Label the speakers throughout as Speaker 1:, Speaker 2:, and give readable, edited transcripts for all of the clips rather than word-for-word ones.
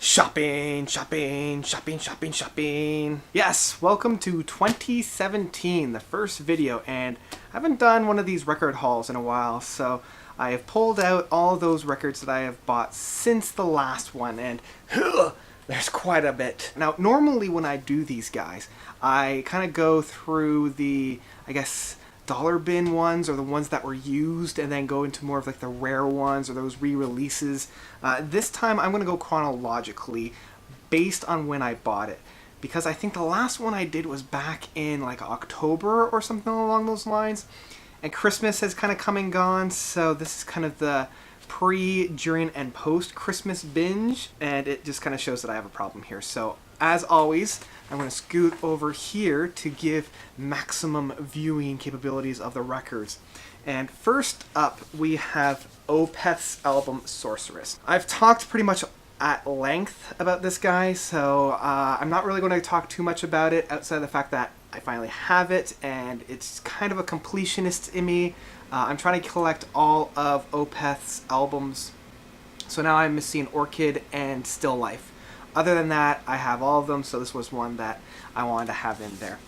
Speaker 1: Shopping, shopping, shopping, shopping, shopping. Yes, welcome to 2017, the first video, and I haven't done one of these record hauls in a while, so I have pulled out all of those records that I have bought since the last one, and there's quite a bit. Now, normally when I do these guys, I kind of go through the, dollar bin ones or the ones that were used and then go into more of like the rare ones or those re-releases. This time I'm going to go chronologically based on when I bought it, because I think the last one I did was back in like October or something along those lines, and Christmas has kind of come and gone, so this is kind of the pre, during, and post Christmas binge, and it just kind of shows that I have a problem here. So as always, I'm going to scoot over here to give maximum viewing capabilities of the records. And first up, we have Opeth's album Sorceress. I've talked pretty much at length about this guy, so I'm not really going to talk too much about it outside of the fact that I finally have it, and it's kind of a completionist in me. I'm trying to collect all of Opeth's albums, so now I'm missing Orchid and Still Life. Other than that, I have all of them, so this was one that I wanted to have in there.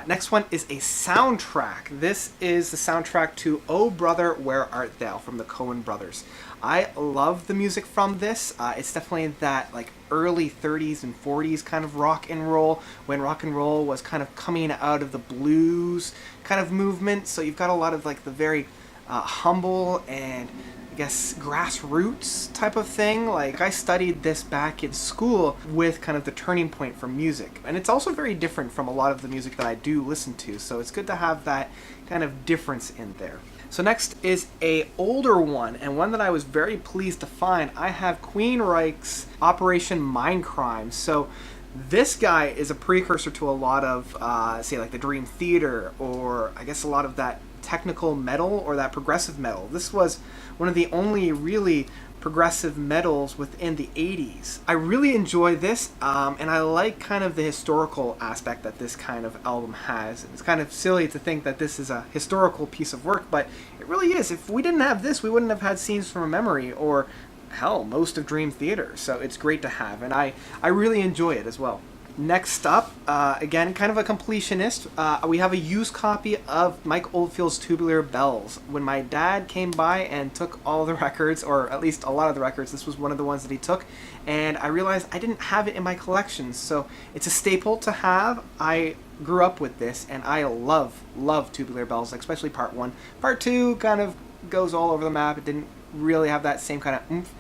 Speaker 1: Next one is a soundtrack. This is the soundtrack to Oh Brother, Where Art Thou from the Coen Brothers. I love the music from this. It's definitely that like early 30s and 40s kind of rock and roll, when rock and roll was kind of coming out of the blues kind of movement. So you've got a lot of like the very humble and grassroots type of thing. Like, I studied this back in school with kind of the turning point for music. And it's also very different from a lot of the music that I do listen to, so it's good to have that kind of difference in there. So next is a older one, and one that I was very pleased to find. I have Queensryche's Operation Mindcrime. So this guy is a precursor to a lot of, say, like the Dream Theater, or I guess a lot of that technical metal or that progressive metal. This was one of the only really progressive metals within the 80s. I really enjoy this, and I like kind of the historical aspect that this kind of album has. It's kind of silly to think that this is a historical piece of work, but it really is. If we didn't have this, we wouldn't have had Scenes from a Memory, or hell, most of Dream Theater. So it's great to have, and I really enjoy it as well. Next up, again, kind of a completionist, we have a used copy of Mike Oldfield's Tubular Bells. When my dad came by and took all the records, or at least a lot of the records, this was one of the ones that he took, and I realized I didn't have it in my collection, so it's a staple to have. I grew up with this, and I love Tubular Bells, especially part 1. Part 2 kind of goes all over the map. It didn't really have that same kind of oomph,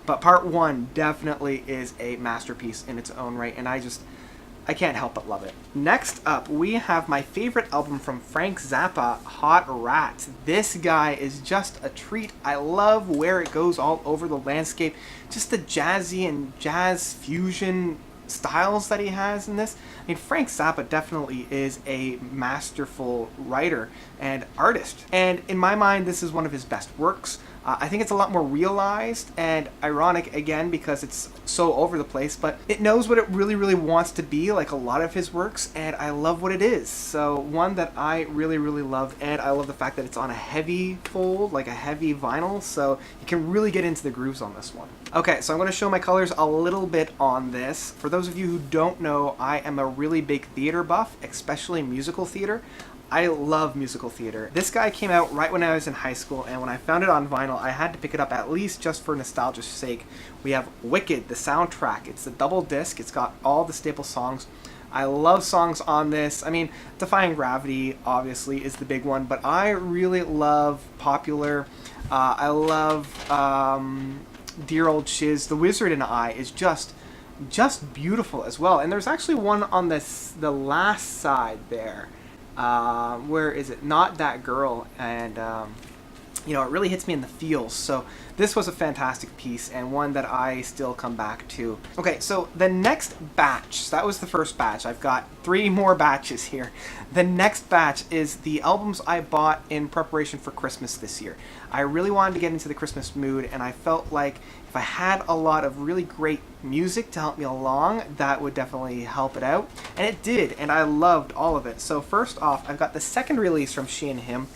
Speaker 1: but part 1 definitely is a masterpiece in its own right, and I can't help but love it. Next up, we have my favorite album from Frank Zappa, Hot Rats. This guy is just a treat. I love where it goes all over the landscape. Just the jazzy and jazz fusion styles that he has in this. I mean, Frank Zappa definitely is a masterful writer and artist. And in my mind, this is one of his best works. I think it's a lot more realized and ironic, again, because it's so over the place, but it knows what it really, really wants to be, like a lot of his works, and I love what it is. So one that I really, really love, and I love the fact that it's on a heavy fold, like a heavy vinyl, so you can really get into the grooves on this one. Okay, so I'm going to show my colors a little bit on this. For those of you who don't know, I am a really big theater buff, especially musical theater. I love musical theater. This guy came out right when I was in high school, and when I found it on vinyl, I had to pick it up at least just for nostalgia's sake. We have Wicked, the soundtrack. It's a double disc. It's got all the staple songs. I love songs on this. I mean, Defying Gravity, obviously, is the big one, but I really love Popular. I love Dear Old Shiz. The Wizard and I is just beautiful as well. And there's actually one on the last side there. Where is it? Not That Girl, and it really hits me in the feels. So this was a fantastic piece, and one that I still come back to. Okay, so the next batch, so that was the first batch. I've got 3 more batches here. The next batch is the albums I bought in preparation for Christmas this year. I really wanted to get into the Christmas mood, and I felt like if I had a lot of really great music to help me along, that would definitely help it out. And it did, and I loved all of it. So first off, I've got the second release from She and Him.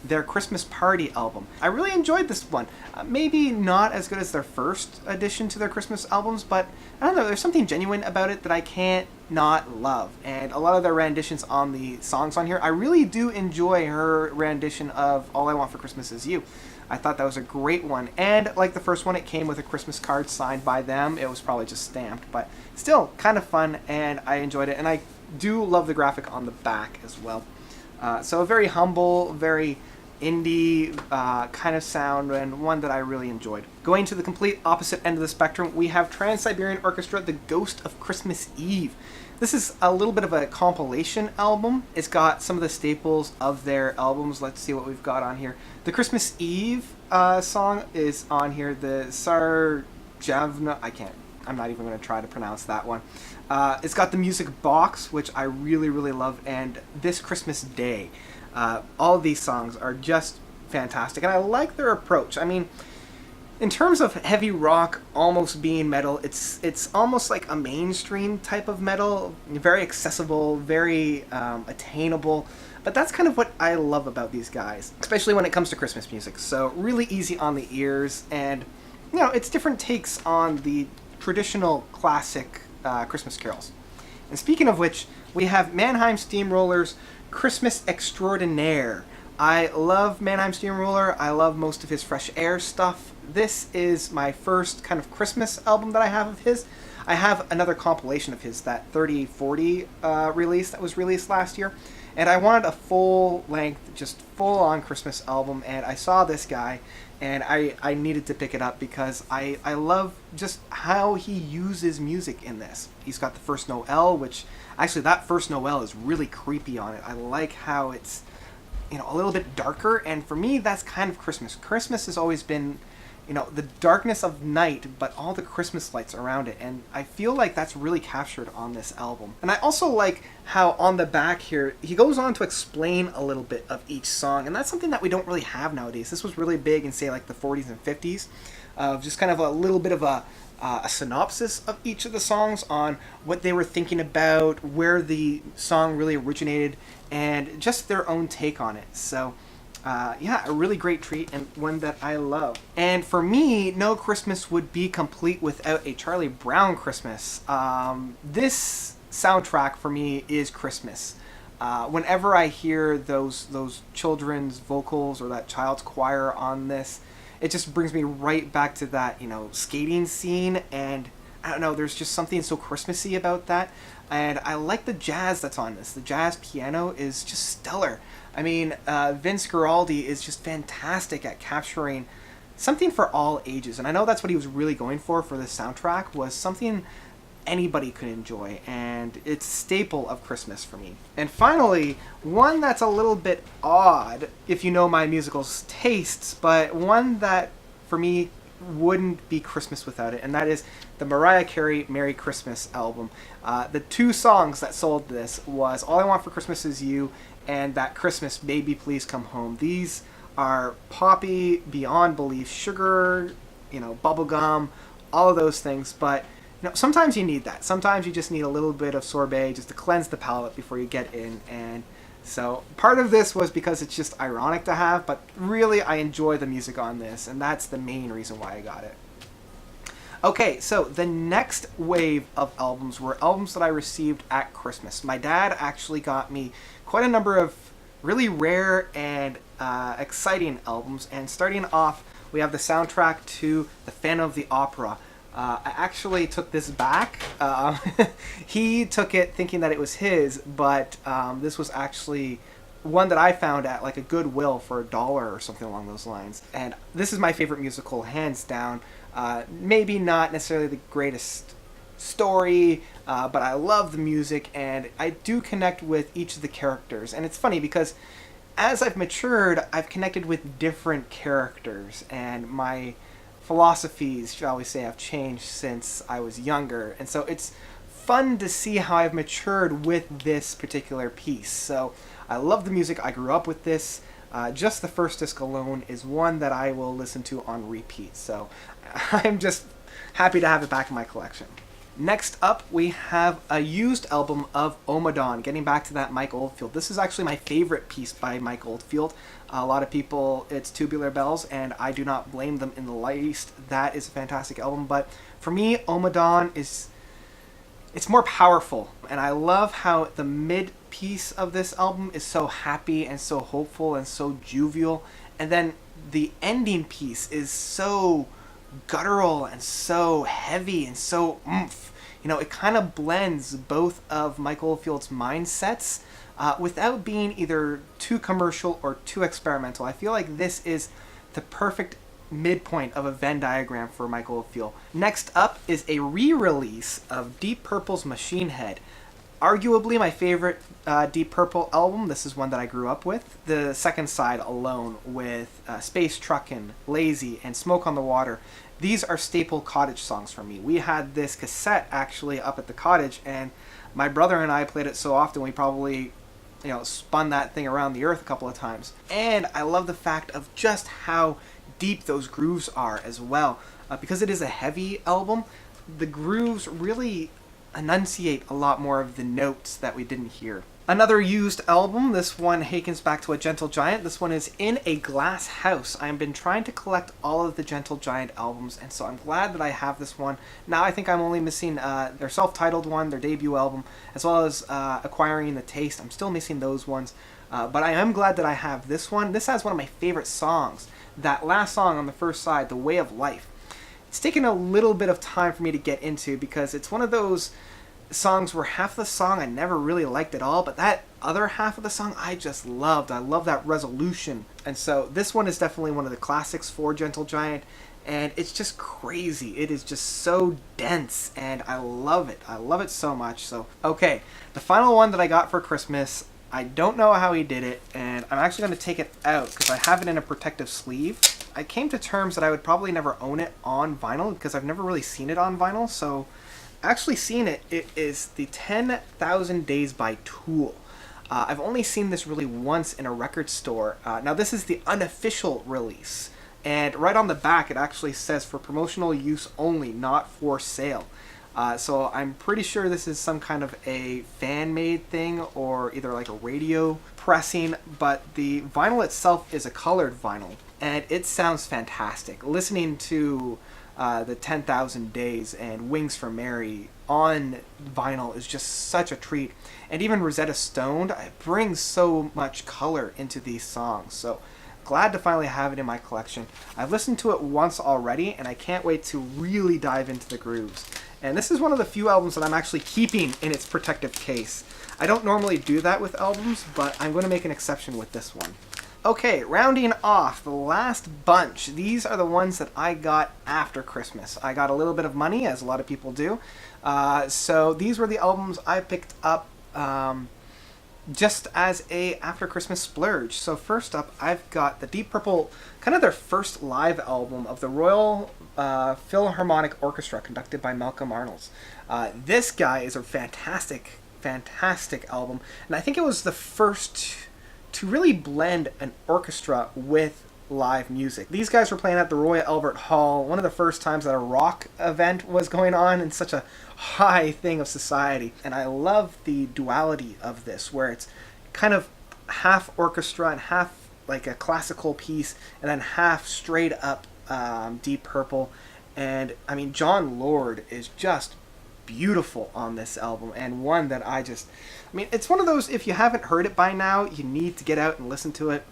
Speaker 1: their Christmas Party album. I really enjoyed this one. Maybe not as good as their first addition to their Christmas albums, but I don't know, there's something genuine about it that I can't not love. And a lot of their renditions on the songs on here, I really do enjoy her rendition of All I Want for Christmas Is You. I thought that was a great one. And like the first one, it came with a Christmas card signed by them. It was probably just stamped, but still kind of fun, and I enjoyed it. And I do love the graphic on the back as well. So a very humble, very indie kind of sound, and one that I really enjoyed. Going to the complete opposite end of the spectrum, we have Trans-Siberian Orchestra, The Ghost of Christmas Eve. This is a little bit of a compilation album. It's got some of the staples of their albums. Let's see what we've got on here. The Christmas Eve song is on here. The Sarjavna, I'm not even going to try to pronounce that one. It's got the music box, which I really, really love, and This Christmas Day. All of these songs are just fantastic, and I like their approach. I mean, in terms of heavy rock almost being metal, it's almost like a mainstream type of metal, very accessible, very attainable. But that's kind of what I love about these guys, especially when it comes to Christmas music. So really easy on the ears, and you know, it's different takes on the traditional classic Christmas carols. And speaking of which, we have Mannheim Steamroller's Christmas Extraordinaire. I love Mannheim Steamroller. I love most of his Fresh Air stuff. This is my first kind of Christmas album that I have of his. I have another compilation of his, that 3040 release that was released last year. And I wanted a full-length, just full-on Christmas album, and I saw this guy, and I needed to pick it up because I love just how he uses music in this. He's got the First Noel, which, actually that First Noel is really creepy on it. I like how it's, you know, a little bit darker, and for me, that's kind of Christmas. Christmas has always been, you know, the darkness of night, but all the Christmas lights around it, and I feel like that's really captured on this album. And I also like how on the back here, he goes on to explain a little bit of each song, and that's something that we don't really have nowadays. This was really big in, say, like the 40s and 50s, of just kind of a little bit of a synopsis of each of the songs on what they were thinking about, where the song really originated, and just their own take on it. So yeah, a really great treat, and one that I love. And for me, no Christmas would be complete without a Charlie Brown Christmas. This soundtrack for me is Christmas. Whenever I hear those children's vocals or that child's choir on this, it just brings me right back to that, you know, skating scene, and I don't know, there's just something so Christmassy about that. And I like the jazz that's on this. The jazz piano is just stellar. I mean, Vince Guaraldi is just fantastic at capturing something for all ages. And I know that's what he was really going for this soundtrack, was something anybody could enjoy. And it's a staple of Christmas for me. And finally, one that's a little bit odd, if you know my musical tastes, but one that, for me, wouldn't be Christmas without it, and that is the Mariah Carey Merry Christmas album. The two songs that sold this was All I Want for Christmas Is You and That Christmas Baby Please Come Home. These are poppy beyond belief, sugar, you know, bubblegum, all of those things, but you know, sometimes you need that. Sometimes you just need a little bit of sorbet just to cleanse the palate before you get in. And so part of this was because it's just ironic to have, but really I enjoy the music on this, and that's the main reason why I got it. Okay, so the next wave of albums were albums that I received at Christmas. My dad actually got me quite a number of really rare and exciting albums, and starting off, we have the soundtrack to The Phantom of the Opera. I actually took this back. He took it thinking that it was his, but this was actually one that I found at like a Goodwill for $1 or something along those lines. And this is my favorite musical, hands down. Maybe not necessarily the greatest story, but I love the music, and I do connect with each of the characters. And it's funny because as I've matured, I've connected with different characters, and my philosophies, shall we say, have changed since I was younger. And so it's fun to see how I've matured with this particular piece. So I love the music. I grew up with this. Just the first disc alone is one that I will listen to on repeat. So I'm just happy to have it back in my collection. Next up, we have a used album of Omadon, getting back to that Mike Oldfield. This is actually my favorite piece by Mike Oldfield. A lot of people, it's Tubular Bells, and I do not blame them in the least. That is a fantastic album, but for me, Omadon is, it's more powerful, and I love how the mid piece of this album is so happy and so hopeful and so jovial, and then the ending piece is so guttural and so heavy and so oomph. You know, it kind of blends both of Mike Oldfield's mindsets without being either too commercial or too experimental. I feel like this is the perfect midpoint of a Venn diagram for Mike Oldfield. Next up is a re-release of Deep Purple's Machine Head. Arguably my favorite Deep Purple album. This is one that I grew up with. The second side alone with Space Truckin', Lazy, and Smoke on the Water. These are staple cottage songs for me. We had this cassette actually up at the cottage, and my brother and I played it so often we probably, you know, spun that thing around the earth a couple of times. And I love the fact of just how deep those grooves are as well. Because it is a heavy album, the grooves really enunciate a lot more of the notes that we didn't hear. Another used album, this one harkens back to A Gentle Giant. This one is In a Glass House. I've been trying to collect all of the Gentle Giant albums, and so I'm glad that I have this one. Now I think I'm only missing their self-titled one, their debut album, as well as Acquiring the Taste. I'm still missing those ones, but I am glad that I have this one. This has one of my favorite songs. That last song on the first side, The Way of Life. It's taken a little bit of time for me to get into because it's one of those songs where half the song I never really liked at all, but that other half of the song I just loved. I love that resolution. And so this one is definitely one of the classics for Gentle Giant, and it's just crazy. It is just so dense, and I love it. I love it so much. So, okay, the final one that I got for Christmas, I don't know how he did it, and I'm actually going to take it out because I have it in a protective sleeve. I came to terms that I would probably never own it on vinyl because I've never really seen it on vinyl, so actually seen it. It is the 10,000 Days by Tool. I've only seen this really once in a record store. Now this is the unofficial release, and right on the back it actually says for promotional use only, not for sale. So I'm pretty sure this is some kind of a fan-made thing or either like a radio pressing, but the vinyl itself is a colored vinyl, and it sounds fantastic. Listening to the 10,000 Days and Wings for Mary on vinyl is just such a treat. And even Rosetta Stone brings so much color into these songs. So glad to finally have it in my collection. I've listened to it once already, and I can't wait to really dive into the grooves. And this is one of the few albums that I'm actually keeping in its protective case. I don't normally do that with albums, but I'm going to make an exception with this one. Okay, rounding off the last bunch. These are the ones that I got after Christmas. I got a little bit of money, as a lot of people do. So these were the albums I picked up just as a after Christmas splurge. So first up, I've got the Deep Purple, kind of their first live album of the Royal Philharmonic Orchestra, conducted by Malcolm Arnold. This guy is a fantastic album, and I think it was the first to really blend an orchestra with live music. These guys were playing at the Royal Albert Hall, one of the first times that a rock event was going on in such a high thing of society. And I love the duality of this, where it's kind of half orchestra and half like a classical piece, and then half straight up Deep Purple. And I mean, John Lord is just beautiful on this album, and one that I mean, it's one of those, if you haven't heard it by now, you need to get out and listen to it,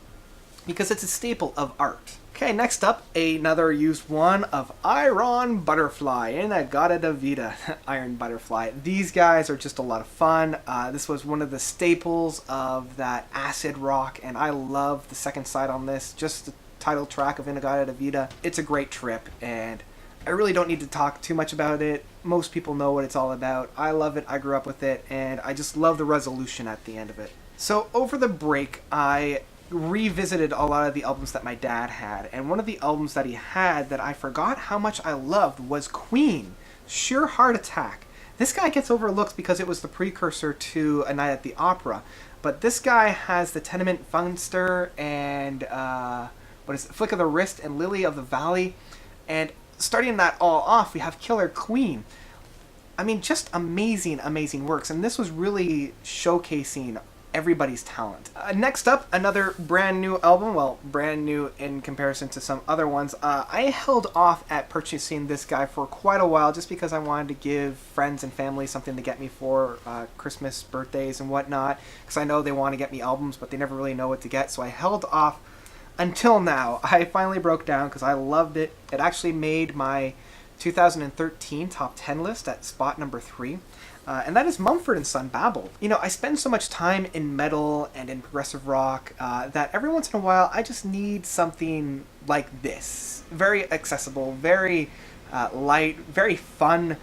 Speaker 1: because it's a staple of art. Okay, next up, another used one of Iron Butterfly, In-A-Gadda-Da-Vida, Iron Butterfly. These guys are just a lot of fun. This was one of the staples of that acid rock, and I love the second side on this, just the title track of In-A-Gadda-Da-Vida. It's a great trip, and I really don't need to talk too much about it. Most people know what it's all about. I love it, I grew up with it, and I just love the resolution at the end of it. So over the break, I revisited a lot of the albums that my dad had, and one of the albums that he had that I forgot how much I loved was Queen, Sheer Heart Attack. This guy gets overlooked because it was the precursor to A Night at the Opera, but this guy has the Tenement Funster and Flick of the Wrist and Lily of the Valley, and starting that all off, we have Killer Queen. I mean, just amazing works, and this was really showcasing everybody's talent. Next up, another brand new album. Well, brand new in comparison to some other ones. I held off at purchasing this guy for quite a while just because I wanted to give friends and family something to get me for Christmas, birthdays, and whatnot. Because I know they want to get me albums, but they never really know what to get. So I held off until now. I finally broke down because I loved it. It actually made my 2013 top 10 list at spot number 3. And that is Mumford & Son Babel. You know, I spend so much time in metal and in progressive rock that every once in a while I just need something like this. Very accessible, very light, very fun.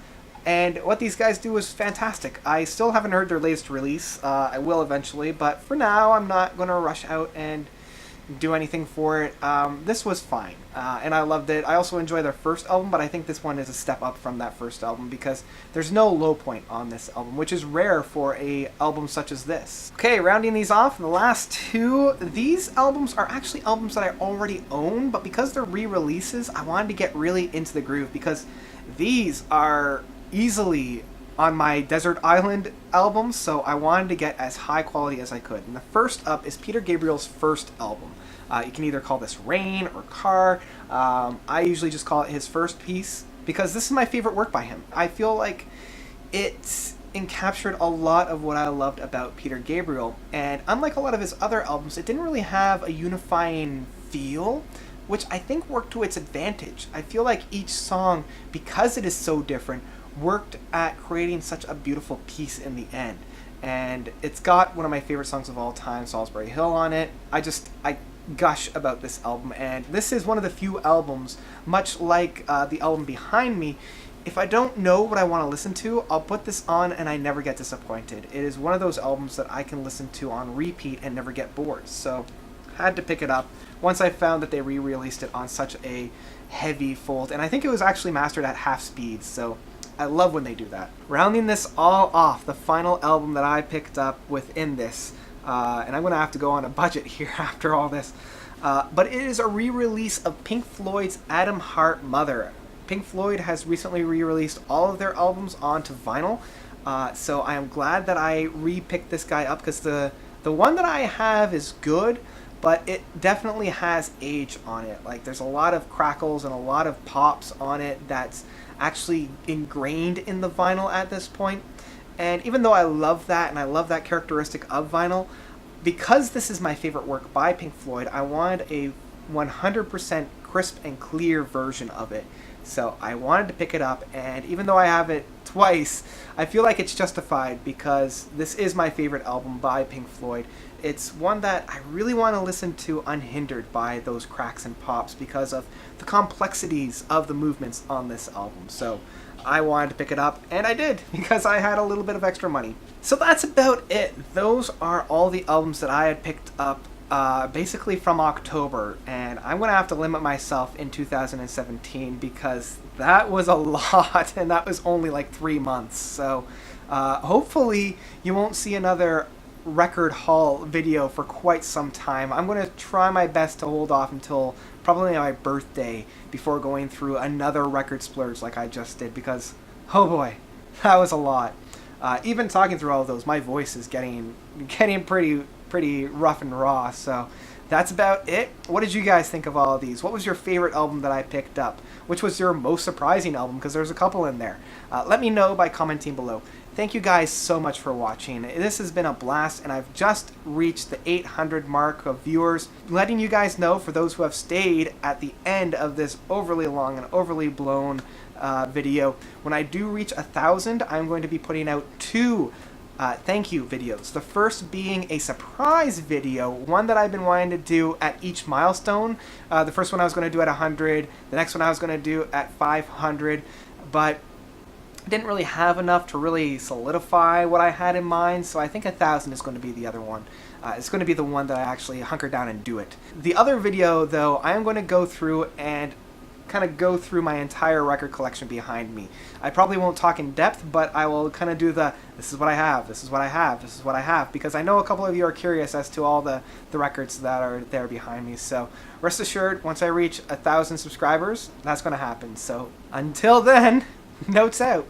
Speaker 1: And what these guys do is fantastic. I still haven't heard their latest release. I will eventually, but for now I'm not going to rush out and do anything for it. This was fine, and I loved it. I also enjoy their first album, but I think this one is a step up from that first album because there's no low point on this album, which is rare for a album such as this. Okay, rounding these off, the last two, these albums are actually albums that I already own, but because they're re-releases, I wanted to get really into the groove because these are easily on my Desert Island albums, so I wanted to get as high quality as I could. And the first up is Peter Gabriel's first album. You can either call this Rain or Car. I usually just call it his first piece because this is my favorite work by him. I feel like it encaptured a lot of what I loved about Peter Gabriel, and unlike a lot of his other albums, it didn't really have a unifying feel, which I think worked to its advantage. I feel like each song, because it is so different, worked at creating such a beautiful piece in the end. And it's got one of my favorite songs of all time, Salisbury Hill, on it. I gush about this album, and this is one of the few albums, much like the album behind me, if I don't know what I want to listen to, I'll put this on and I never get disappointed. It is one of those albums that I can listen to on repeat and never get bored, so had to pick it up once I found that they re-released it on such a heavy fold, and I think it was actually mastered at half speed, so I love when they do that. Rounding this all off, the final album that I picked up within this, and I'm going to have to go on a budget here after all this, but it is a re-release of Pink Floyd's Atom Heart Mother. Pink Floyd has recently re-released all of their albums onto vinyl, so I am glad that I re-picked this guy up because the one that I have is good, but it definitely has age on it. Like, there's a lot of crackles and a lot of pops on it that's actually ingrained in the vinyl at this point. And even though I love that and I love that characteristic of vinyl, because this is my favorite work by Pink Floyd, I wanted a 100% crisp and clear version of it. So I wanted to pick it up, and even though I have it twice, I feel like it's justified because this is my favorite album by Pink Floyd. It's one that I really want to listen to unhindered by those cracks and pops because of the complexities of the movements on this album. So I wanted to pick it up, and I did because I had a little bit of extra money. So that's about it. Those are all the albums that I had picked up basically from October, and I'm going to have to limit myself in 2017 because that was a lot, and that was only like 3 months. So hopefully you won't see another record haul video for quite some time. I'm going to try my best to hold off until probably my birthday before going through another record splurge like I just did because, oh boy, that was a lot. Even talking through all of those, my voice is getting pretty rough and raw, so that's about it. What did you guys think of all of these? What was your favorite album that I picked up? Which was your most surprising album? Because there's a couple in there. Let me know by commenting below. Thank you guys so much for watching. This has been a blast, and I've just reached the 800 mark of viewers. Letting you guys know, for those who have stayed at the end of this overly long and overly blown video, when I do reach 1,000, I'm going to be putting out 2 thank you videos. The first being a surprise video, one that I've been wanting to do at each milestone. The first one I was going to do at 100, the next one I was going to do at 500, but didn't really have enough to really solidify what I had in mind, so I think 1,000 is going to be the other one. It's going to be the one that I actually hunker down and do it. The other video, though, I am going to go through and kind of go through my entire record collection behind me. I probably won't talk in depth, but I will kind of do this is what I have, this is what I have, this is what I have, because I know a couple of you are curious as to all the records that are there behind me. So rest assured, once I reach 1,000 subscribers, that's going to happen. So until then, notes out.